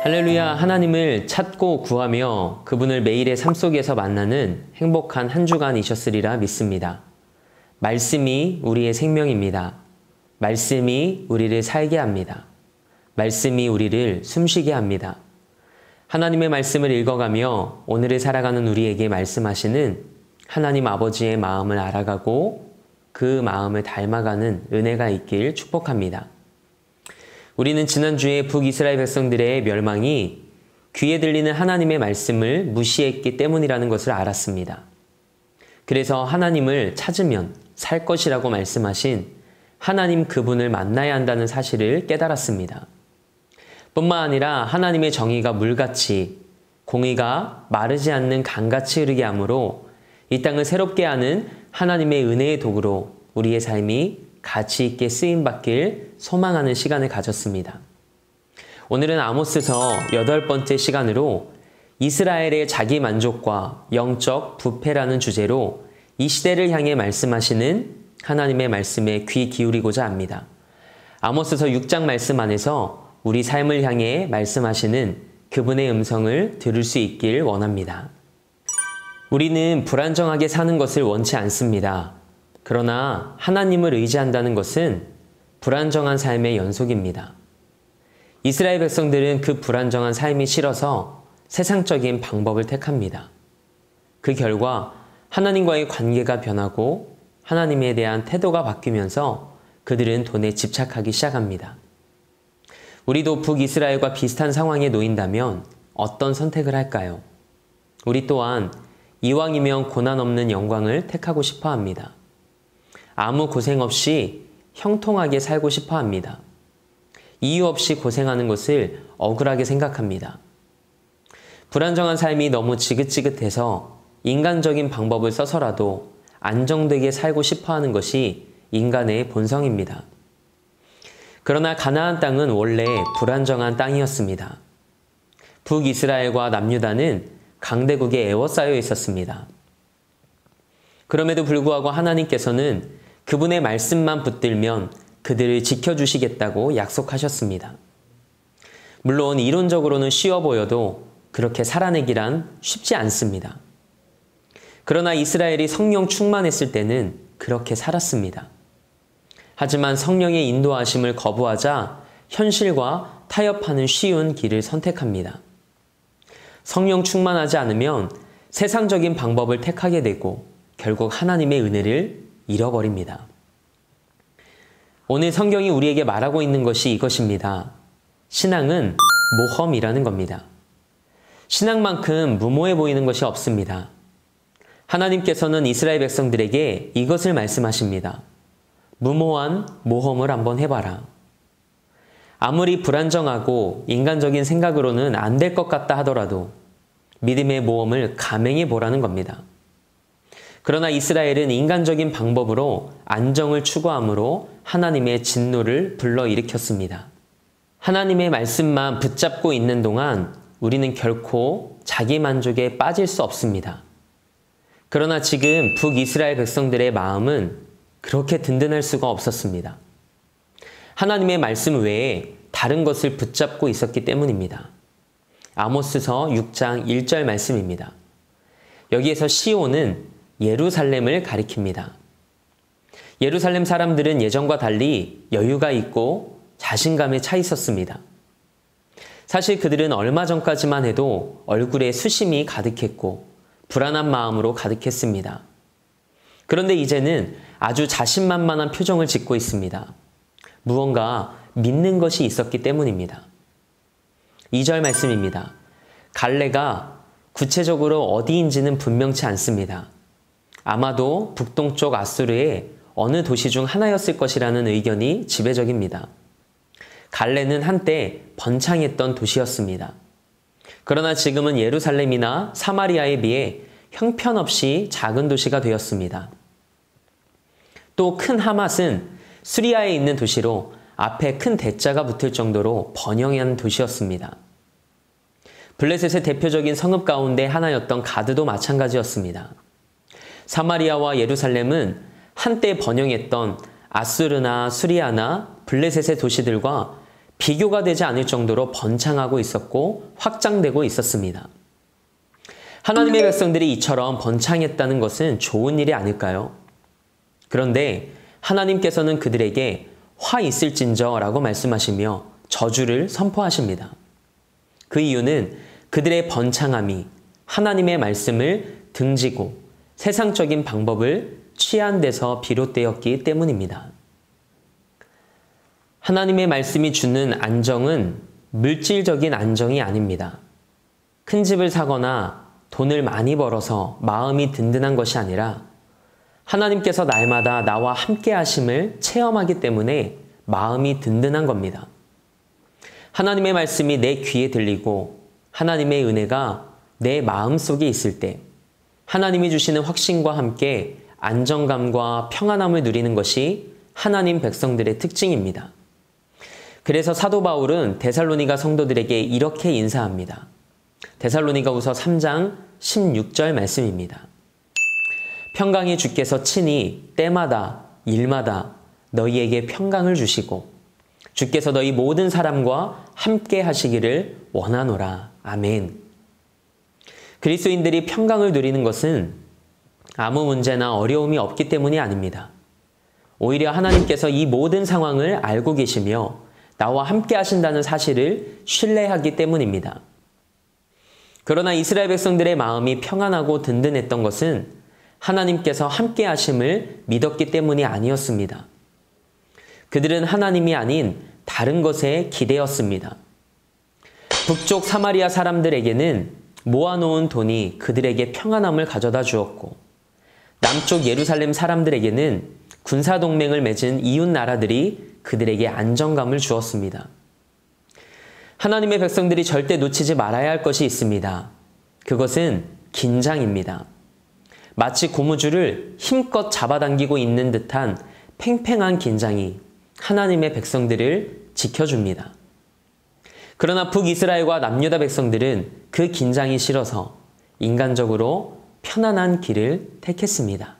할렐루야, 하나님을 찾고 구하며 그분을 매일의 삶 속에서 만나는 행복한 한 주간이셨으리라 믿습니다. 말씀이 우리의 생명입니다. 말씀이 우리를 살게 합니다. 말씀이 우리를 숨쉬게 합니다. 하나님의 말씀을 읽어가며 오늘을 살아가는 우리에게 말씀하시는 하나님 아버지의 마음을 알아가고 그 마음을 닮아가는 은혜가 있길 축복합니다. 우리는 지난주에 북이스라엘 백성들의 멸망이 귀에 들리는 하나님의 말씀을 무시했기 때문이라는 것을 알았습니다. 그래서 하나님을 찾으면 살 것이라고 말씀하신 하나님 그분을 만나야 한다는 사실을 깨달았습니다. 뿐만 아니라 하나님의 정의가 물같이, 공의가 마르지 않는 강같이 흐르게 하므로 이 땅을 새롭게 하는 하나님의 은혜의 도구로 우리의 삶이 가치 있게 쓰임받길 소망하는 시간을 가졌습니다. 오늘은 아모스서 8번째 시간으로 이스라엘의 자기 만족과 영적 부패라는 주제로 이 시대를 향해 말씀하시는 하나님의 말씀에 귀 기울이고자 합니다. 아모스서 6장 말씀 안에서 우리 삶을 향해 말씀하시는 그분의 음성을 들을 수 있길 원합니다. 우리는 불안정하게 사는 것을 원치 않습니다. 그러나 하나님을 의지한다는 것은 불안정한 삶의 연속입니다. 이스라엘 백성들은 그 불안정한 삶이 싫어서 세상적인 방법을 택합니다. 그 결과 하나님과의 관계가 변하고 하나님에 대한 태도가 바뀌면서 그들은 돈에 집착하기 시작합니다. 우리도 북이스라엘과 비슷한 상황에 놓인다면 어떤 선택을 할까요? 우리 또한 이왕이면 고난 없는 영광을 택하고 싶어 합니다. 아무 고생 없이 형통하게 살고 싶어 합니다. 이유 없이 고생하는 것을 억울하게 생각합니다. 불안정한 삶이 너무 지긋지긋해서 인간적인 방법을 써서라도 안정되게 살고 싶어 하는 것이 인간의 본성입니다. 그러나 가나안 땅은 원래 불안정한 땅이었습니다. 북이스라엘과 남유다는 강대국에 에워싸여 있었습니다. 그럼에도 불구하고 하나님께서는 그분의 말씀만 붙들면 그들을 지켜주시겠다고 약속하셨습니다. 물론 이론적으로는 쉬워 보여도 그렇게 살아내기란 쉽지 않습니다. 그러나 이스라엘이 성령 충만했을 때는 그렇게 살았습니다. 하지만 성령의 인도하심을 거부하자 현실과 타협하는 쉬운 길을 선택합니다. 성령 충만하지 않으면 세상적인 방법을 택하게 되고 결국 하나님의 은혜를 잃어버립니다. 오늘 성경이 우리에게 말하고 있는 것이 이것입니다. 신앙은 모험이라는 겁니다. 신앙만큼 무모해 보이는 것이 없습니다. 하나님께서는 이스라엘 백성들에게 이것을 말씀하십니다. 무모한 모험을 한번 해봐라. 아무리 불안정하고 인간적인 생각으로는 안 될 것 같다 하더라도 믿음의 모험을 감행해 보라는 겁니다. 그러나 이스라엘은 인간적인 방법으로 안정을 추구함으로 하나님의 진노를 불러일으켰습니다. 하나님의 말씀만 붙잡고 있는 동안 우리는 결코 자기 만족에 빠질 수 없습니다. 그러나 지금 북이스라엘 백성들의 마음은 그렇게 든든할 수가 없었습니다. 하나님의 말씀 외에 다른 것을 붙잡고 있었기 때문입니다. 아모스서 6장 1절 말씀입니다. 여기에서 시온은 예루살렘을 가리킵니다. 예루살렘 사람들은 예전과 달리 여유가 있고 자신감에 차 있었습니다. 사실 그들은 얼마 전까지만 해도 얼굴에 수심이 가득했고 불안한 마음으로 가득했습니다. 그런데 이제는 아주 자신만만한 표정을 짓고 있습니다. 무언가 믿는 것이 있었기 때문입니다. 2절 말씀입니다. 갈레가 구체적으로 어디인지는 분명치 않습니다. 아마도 북동쪽 아수르의 어느 도시 중 하나였을 것이라는 의견이 지배적입니다. 갈레는 한때 번창했던 도시였습니다. 그러나 지금은 예루살렘이나 사마리아에 비해 형편없이 작은 도시가 되었습니다. 또 큰 하맛은 수리아에 있는 도시로 앞에 큰 대자가 붙을 정도로 번영한 도시였습니다. 블레셋의 대표적인 성읍 가운데 하나였던 가드도 마찬가지였습니다. 사마리아와 예루살렘은 한때 번영했던 아수르나 수리아나 블레셋의 도시들과 비교가 되지 않을 정도로 번창하고 있었고 확장되고 있었습니다. 하나님의 백성들이 이처럼 번창했다는 것은 좋은 일이 아닐까요? 그런데 하나님께서는 그들에게 화 있을진저 라고 말씀하시며 저주를 선포하십니다. 그 이유는 그들의 번창함이 하나님의 말씀을 등지고 세상적인 방법을 취한 데서 비롯되었기 때문입니다. 하나님의 말씀이 주는 안정은 물질적인 안정이 아닙니다. 큰 집을 사거나 돈을 많이 벌어서 마음이 든든한 것이 아니라 하나님께서 날마다 나와 함께 하심을 체험하기 때문에 마음이 든든한 겁니다. 하나님의 말씀이 내 귀에 들리고 하나님의 은혜가 내 마음속에 있을 때 하나님이 주시는 확신과 함께 안정감과 평안함을 누리는 것이 하나님 백성들의 특징입니다. 그래서 사도 바울은 데살로니가 성도들에게 이렇게 인사합니다. 데살로니가후서 3장 16절 말씀입니다. 평강의 주께서 친히 때마다 일마다 너희에게 평강을 주시고 주께서 너희 모든 사람과 함께 하시기를 원하노라. 아멘. 그리스도인들이 평강을 누리는 것은 아무 문제나 어려움이 없기 때문이 아닙니다. 오히려 하나님께서 이 모든 상황을 알고 계시며 나와 함께 하신다는 사실을 신뢰하기 때문입니다. 그러나 이스라엘 백성들의 마음이 평안하고 든든했던 것은 하나님께서 함께 하심을 믿었기 때문이 아니었습니다. 그들은 하나님이 아닌 다른 것에 기대었습니다. 북쪽 사마리아 사람들에게는 모아놓은 돈이 그들에게 평안함을 가져다 주었고 남쪽 예루살렘 사람들에게는 군사동맹을 맺은 이웃 나라들이 그들에게 안정감을 주었습니다. 하나님의 백성들이 절대 놓치지 말아야 할 것이 있습니다. 그것은 긴장입니다. 마치 고무줄을 힘껏 잡아당기고 있는 듯한 팽팽한 긴장이 하나님의 백성들을 지켜줍니다. 그러나 북이스라엘과 남유다 백성들은 그 긴장이 싫어서 인간적으로 편안한 길을 택했습니다.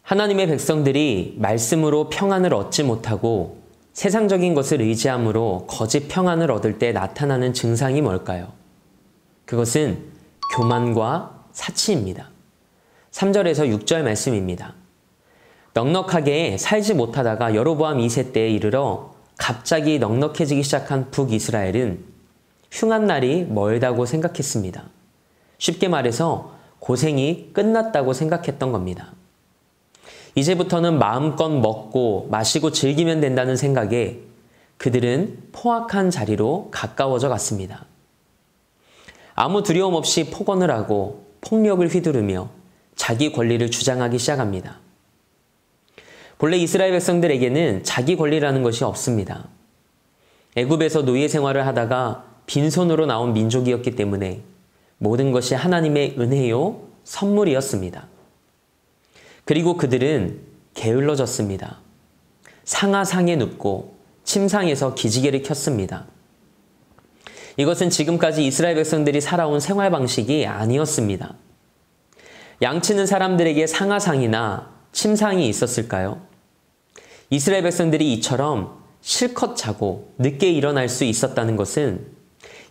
하나님의 백성들이 말씀으로 평안을 얻지 못하고 세상적인 것을 의지함으로 거짓 평안을 얻을 때 나타나는 증상이 뭘까요? 그것은 교만과 사치입니다. 3절에서 6절 말씀입니다. 넉넉하게 살지 못하다가 여로보암 2세 때에 이르러 갑자기 넉넉해지기 시작한 북이스라엘은 흉한 날이 멀다고 생각했습니다. 쉽게 말해서 고생이 끝났다고 생각했던 겁니다. 이제부터는 마음껏 먹고 마시고 즐기면 된다는 생각에 그들은 포악한 자리로 가까워져 갔습니다. 아무 두려움 없이 폭언을 하고 폭력을 휘두르며 자기 권리를 주장하기 시작합니다. 본래 이스라엘 백성들에게는 자기 권리라는 것이 없습니다. 애굽에서 노예 생활을 하다가 빈손으로 나온 민족이었기 때문에 모든 것이 하나님의 은혜요 선물이었습니다. 그리고 그들은 게을러졌습니다. 상하상에 눕고 침상에서 기지개를 켰습니다. 이것은 지금까지 이스라엘 백성들이 살아온 생활 방식이 아니었습니다. 양치는 사람들에게 상하상이나 침상이 있었을까요? 이스라엘 백성들이 이처럼 실컷 자고 늦게 일어날 수 있었다는 것은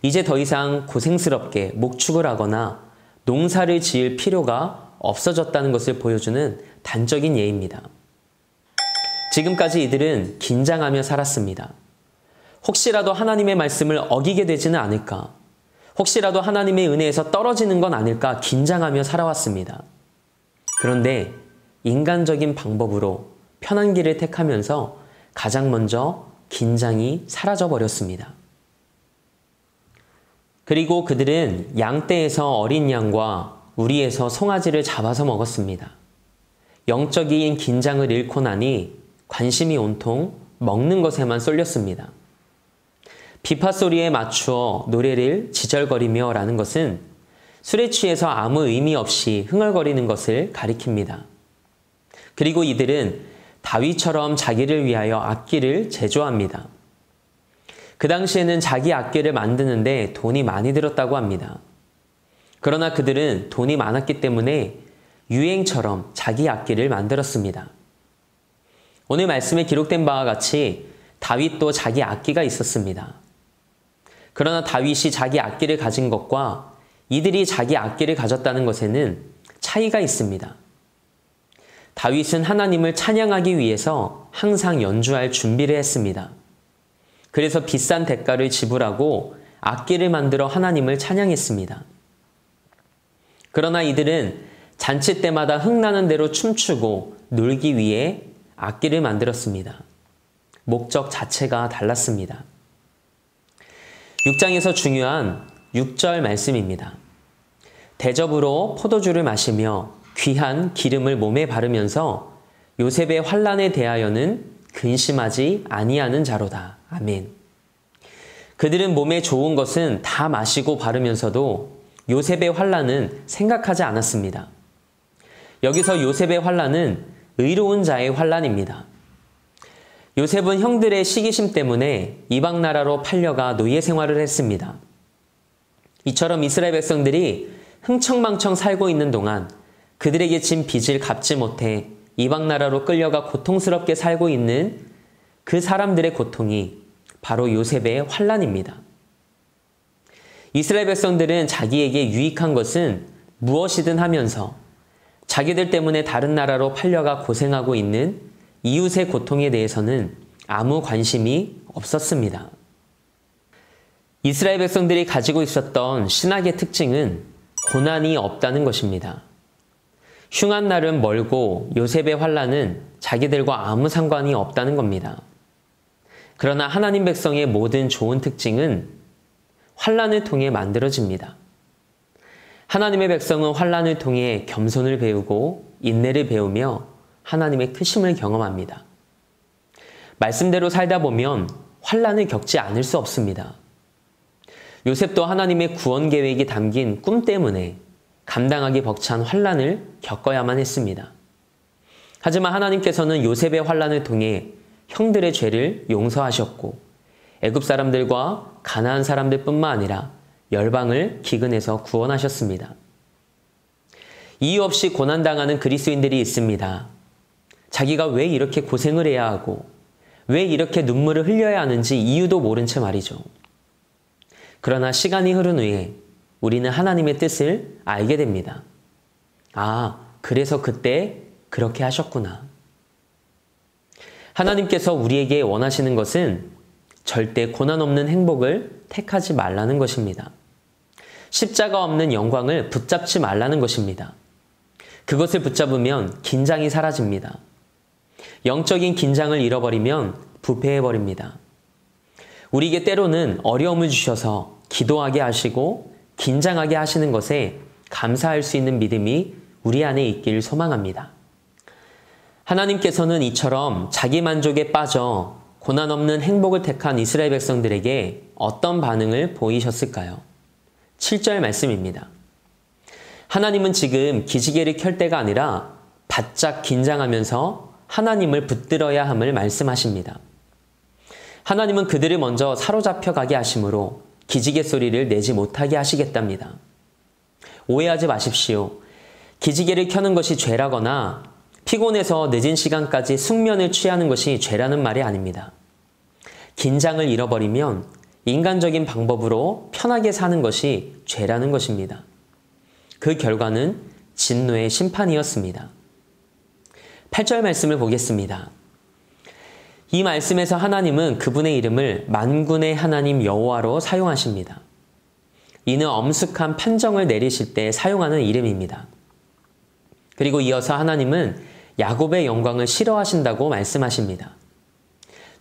이제 더 이상 고생스럽게 목축을 하거나 농사를 지을 필요가 없어졌다는 것을 보여주는 단적인 예입니다. 지금까지 이들은 긴장하며 살았습니다. 혹시라도 하나님의 말씀을 어기게 되지는 않을까? 혹시라도 하나님의 은혜에서 떨어지는 건 아닐까? 긴장하며 살아왔습니다. 그런데 인간적인 방법으로 편한 길을 택하면서 가장 먼저 긴장이 사라져 버렸습니다. 그리고 그들은 양떼에서 어린 양과 우리에서 송아지를 잡아서 먹었습니다. 영적인 긴장을 잃고 나니 관심이 온통 먹는 것에만 쏠렸습니다. 비파 소리에 맞추어 노래를 지절거리며 라는 것은 술에 취해서 아무 의미 없이 흥얼거리는 것을 가리킵니다. 그리고 이들은 다윗처럼 자기를 위하여 악기를 제조합니다. 그 당시에는 자기 악기를 만드는데 돈이 많이 들었다고 합니다. 그러나 그들은 돈이 많았기 때문에 유행처럼 자기 악기를 만들었습니다. 오늘 말씀에 기록된 바와 같이 다윗도 자기 악기가 있었습니다. 그러나 다윗이 자기 악기를 가진 것과 이들이 자기 악기를 가졌다는 것에는 차이가 있습니다. 다윗은 하나님을 찬양하기 위해서 항상 연주할 준비를 했습니다. 그래서 비싼 대가를 지불하고 악기를 만들어 하나님을 찬양했습니다. 그러나 이들은 잔치 때마다 흥나는 대로 춤추고 놀기 위해 악기를 만들었습니다. 목적 자체가 달랐습니다. 6장에서 중요한 6절 말씀입니다. 대접으로 포도주를 마시며 귀한 기름을 몸에 바르면서 요셉의 환난에 대하여는 근심하지 아니하는 자로다. 아멘. 그들은 몸에 좋은 것은 다 마시고 바르면서도 요셉의 환난은 생각하지 않았습니다. 여기서 요셉의 환난은 의로운 자의 환난입니다. 요셉은 형들의 시기심 때문에 이방 나라로 팔려가 노예 생활을 했습니다. 이처럼 이스라엘 백성들이 흥청망청 살고 있는 동안 그들에게 진 빚을 갚지 못해 이방 나라로 끌려가 고통스럽게 살고 있는 그 사람들의 고통이 바로 요셉의 환난입니다. 이스라엘 백성들은 자기에게 유익한 것은 무엇이든 하면서 자기들 때문에 다른 나라로 팔려가 고생하고 있는 이웃의 고통에 대해서는 아무 관심이 없었습니다. 이스라엘 백성들이 가지고 있었던 신학의 특징은 고난이 없다는 것입니다. 흉한 날은 멀고 요셉의 환난은 자기들과 아무 상관이 없다는 겁니다. 그러나 하나님 백성의 모든 좋은 특징은 환난을 통해 만들어집니다. 하나님의 백성은 환난을 통해 겸손을 배우고 인내를 배우며 하나님의 크심을 경험합니다. 말씀대로 살다 보면 환난을 겪지 않을 수 없습니다. 요셉도 하나님의 구원 계획이 담긴 꿈 때문에 감당하기 벅찬 환난을 겪어야만 했습니다. 하지만 하나님께서는 요셉의 환난을 통해 형들의 죄를 용서하셨고 애굽 사람들과 가나안 사람들뿐만 아니라 열방을 기근에서 구원하셨습니다. 이유 없이 고난당하는 그리스도인들이 있습니다. 자기가 왜 이렇게 고생을 해야 하고 왜 이렇게 눈물을 흘려야 하는지 이유도 모른 채 말이죠. 그러나 시간이 흐른 후에 우리는 하나님의 뜻을 알게 됩니다. 아, 그래서 그때 그렇게 하셨구나. 하나님께서 우리에게 원하시는 것은 절대 고난 없는 행복을 택하지 말라는 것입니다. 십자가 없는 영광을 붙잡지 말라는 것입니다. 그것을 붙잡으면 긴장이 사라집니다. 영적인 긴장을 잃어버리면 부패해버립니다. 우리에게 때로는 어려움을 주셔서 기도하게 하시고 긴장하게 하시는 것에 감사할 수 있는 믿음이 우리 안에 있길 소망합니다. 하나님께서는 이처럼 자기 만족에 빠져 고난 없는 행복을 택한 이스라엘 백성들에게 어떤 반응을 보이셨을까요? 7절 말씀입니다. 하나님은 지금 기지개를 켤 때가 아니라 바짝 긴장하면서 하나님을 붙들어야 함을 말씀하십니다. 하나님은 그들을 먼저 사로잡혀 가게 하심으로 기지개 소리를 내지 못하게 하시겠답니다. 오해하지 마십시오. 기지개를 켜는 것이 죄라거나 피곤해서 늦은 시간까지 숙면을 취하는 것이 죄라는 말이 아닙니다. 긴장을 잃어버리면 인간적인 방법으로 편하게 사는 것이 죄라는 것입니다. 그 결과는 진노의 심판이었습니다. 8절 말씀을 보겠습니다. 이 말씀에서 하나님은 그분의 이름을 만군의 하나님 여호와로 사용하십니다. 이는 엄숙한 판정을 내리실 때 사용하는 이름입니다. 그리고 이어서 하나님은 야곱의 영광을 싫어하신다고 말씀하십니다.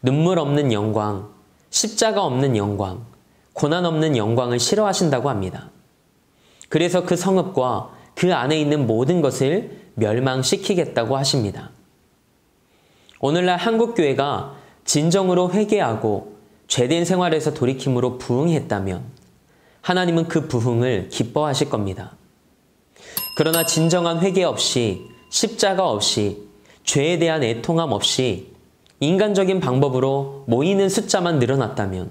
눈물 없는 영광, 십자가 없는 영광, 고난 없는 영광을 싫어하신다고 합니다. 그래서 그 성읍과 그 안에 있는 모든 것을 멸망시키겠다고 하십니다. 오늘날 한국교회가 진정으로 회개하고 죄된 생활에서 돌이킴으로 부흥했다면 하나님은 그 부흥을 기뻐하실 겁니다. 그러나 진정한 회개 없이 십자가 없이 죄에 대한 애통함 없이 인간적인 방법으로 모이는 숫자만 늘어났다면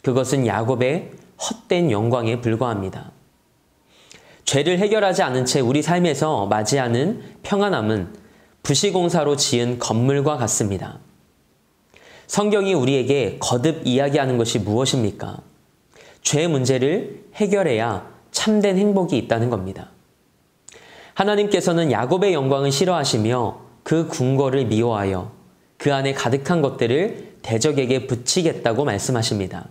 그것은 야곱의 헛된 영광에 불과합니다. 죄를 해결하지 않은 채 우리 삶에서 맞이하는 평안함은 부시공사로 지은 건물과 같습니다. 성경이 우리에게 거듭 이야기하는 것이 무엇입니까? 죄의 문제를 해결해야 참된 행복이 있다는 겁니다. 하나님께서는 야곱의 영광을 싫어하시며 그 궁궐을 미워하여 그 안에 가득한 것들을 대적에게 붙이겠다고 말씀하십니다.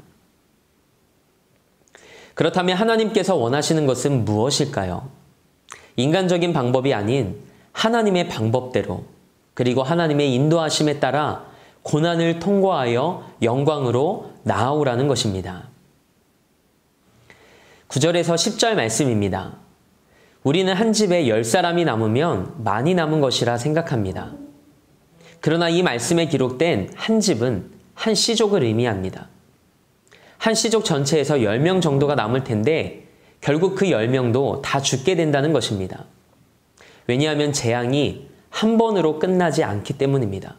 그렇다면 하나님께서 원하시는 것은 무엇일까요? 인간적인 방법이 아닌 하나님의 방법대로, 그리고 하나님의 인도하심에 따라 고난을 통과하여 영광으로 나아오라는 것입니다. 9절에서 10절 말씀입니다. 우리는 한 집에 10사람이 남으면 많이 남은 것이라 생각합니다. 그러나 이 말씀에 기록된 한 집은 한 씨족을 의미합니다. 한 씨족 전체에서 10명 정도가 남을 텐데 결국 그 10명도 다 죽게 된다는 것입니다. 왜냐하면 재앙이 한 번으로 끝나지 않기 때문입니다.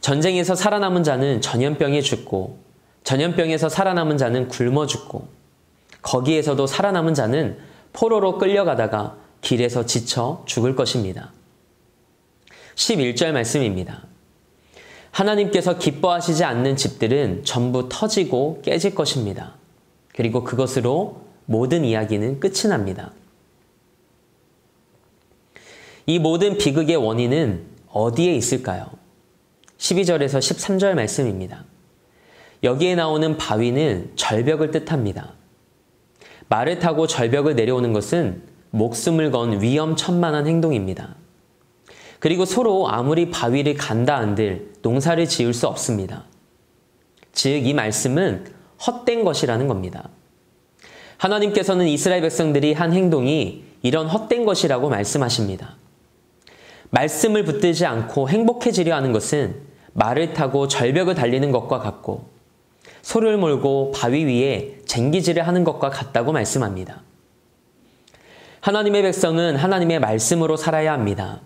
전쟁에서 살아남은 자는 전염병에 죽고, 전염병에서 살아남은 자는 굶어 죽고, 거기에서도 살아남은 자는 포로로 끌려가다가 길에서 지쳐 죽을 것입니다. 11절 말씀입니다. 하나님께서 기뻐하시지 않는 집들은 전부 터지고 깨질 것입니다. 그리고 그것으로 모든 이야기는 끝이 납니다. 이 모든 비극의 원인은 어디에 있을까요? 12절에서 13절 말씀입니다. 여기에 나오는 바위는 절벽을 뜻합니다. 말을 타고 절벽을 내려오는 것은 목숨을 건 위험천만한 행동입니다. 그리고 서로 아무리 바위를 간다 한들 농사를 지을 수 없습니다. 즉, 이 말씀은 헛된 것이라는 겁니다. 하나님께서는 이스라엘 백성들이 한 행동이 이런 헛된 것이라고 말씀하십니다. 말씀을 붙들지 않고 행복해지려 하는 것은 말을 타고 절벽을 달리는 것과 같고, 소를 몰고 바위 위에 쟁기질을 하는 것과 같다고 말씀합니다. 하나님의 백성은 하나님의 말씀으로 살아야 합니다.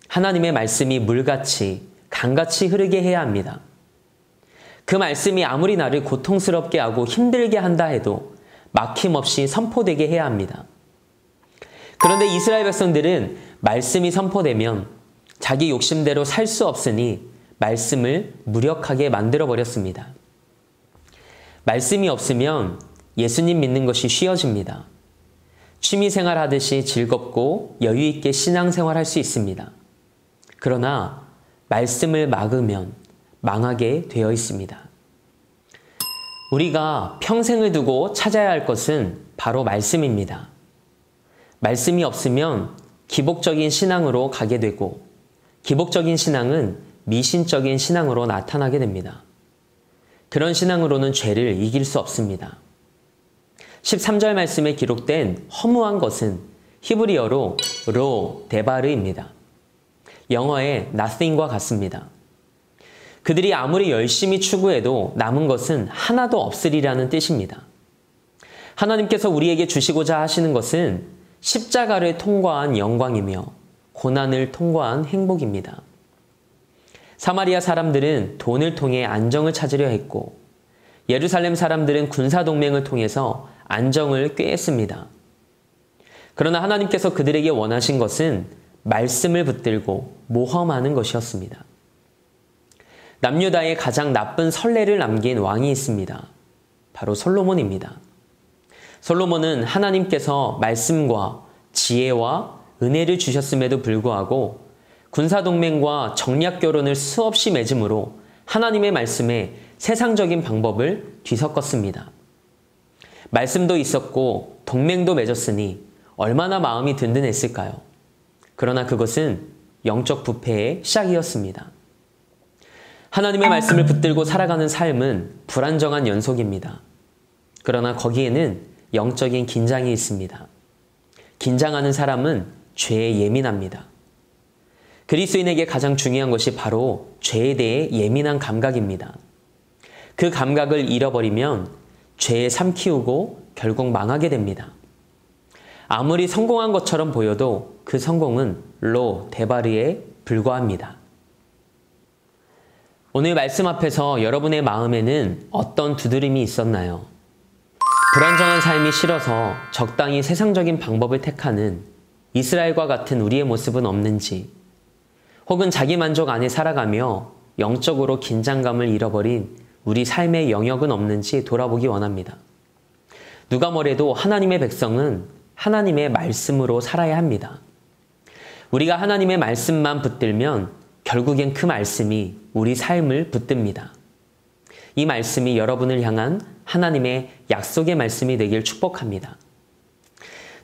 하나님의 말씀이 물같이 강같이 흐르게 해야 합니다. 그 말씀이 아무리 나를 고통스럽게 하고 힘들게 한다 해도 막힘없이 선포되게 해야 합니다. 그런데 이스라엘 백성들은 말씀이 선포되면 자기 욕심대로 살 수 없으니 말씀을 무력하게 만들어버렸습니다. 말씀이 없으면 예수님 믿는 것이 쉬워집니다. 취미생활 하듯이 즐겁고 여유있게 신앙생활 할 수 있습니다. 그러나 말씀을 막으면 망하게 되어 있습니다. 우리가 평생을 두고 찾아야 할 것은 바로 말씀입니다. 말씀이 없으면 기복적인 신앙으로 가게 되고, 기복적인 신앙은 미신적인 신앙으로 나타나게 됩니다. 그런 신앙으로는 죄를 이길 수 없습니다. 13절 말씀에 기록된 허무한 것은 히브리어로 로 데바르입니다. 영어의 nothing과 같습니다. 그들이 아무리 열심히 추구해도 남은 것은 하나도 없으리라는 뜻입니다. 하나님께서 우리에게 주시고자 하시는 것은 십자가를 통과한 영광이며 고난을 통과한 행복입니다. 사마리아 사람들은 돈을 통해 안정을 찾으려 했고, 예루살렘 사람들은 군사동맹을 통해서 안정을 꾀했습니다. 그러나 하나님께서 그들에게 원하신 것은 말씀을 붙들고 모험하는 것이었습니다. 남유다에 가장 나쁜 선례를 남긴 왕이 있습니다. 바로 솔로몬입니다. 솔로몬은 하나님께서 말씀과 지혜와 은혜를 주셨음에도 불구하고 군사동맹과 정략결혼을 수없이 맺음으로 하나님의 말씀에 세상적인 방법을 뒤섞었습니다. 말씀도 있었고 동맹도 맺었으니 얼마나 마음이 든든했을까요? 그러나 그것은 영적 부패의 시작이었습니다. 하나님의 말씀을 붙들고 살아가는 삶은 불안정한 연속입니다. 그러나 거기에는 영적인 긴장이 있습니다. 긴장하는 사람은 죄에 예민합니다. 그리스도인에게 가장 중요한 것이 바로 죄에 대해 예민한 감각입니다. 그 감각을 잃어버리면 죄에 삼키우고 결국 망하게 됩니다. 아무리 성공한 것처럼 보여도 그 성공은 로 데바르에 불과합니다. 오늘 말씀 앞에서 여러분의 마음에는 어떤 두드림이 있었나요? 불안정한 삶이 싫어서 적당히 세상적인 방법을 택하는 이스라엘과 같은 우리의 모습은 없는지, 혹은 자기 만족 안에 살아가며 영적으로 긴장감을 잃어버린 우리 삶의 영역은 없는지 돌아보기 원합니다. 누가 뭐래도 하나님의 백성은 하나님의 말씀으로 살아야 합니다. 우리가 하나님의 말씀만 붙들면 결국엔 그 말씀이 우리 삶을 붙듭니다. 이 말씀이 여러분을 향한 하나님의 약속의 말씀이 되길 축복합니다.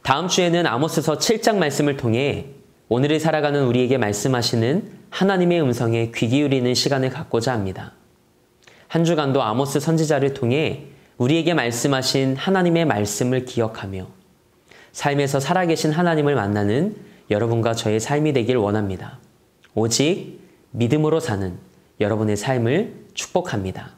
다음 주에는 아모스서 7장 말씀을 통해 오늘을 살아가는 우리에게 말씀하시는 하나님의 음성에 귀 기울이는 시간을 갖고자 합니다. 한 주간도 아모스 선지자를 통해 우리에게 말씀하신 하나님의 말씀을 기억하며 삶에서 살아계신 하나님을 만나는 여러분과 저의 삶이 되길 원합니다. 오직 믿음으로 사는 여러분의 삶을 축복합니다.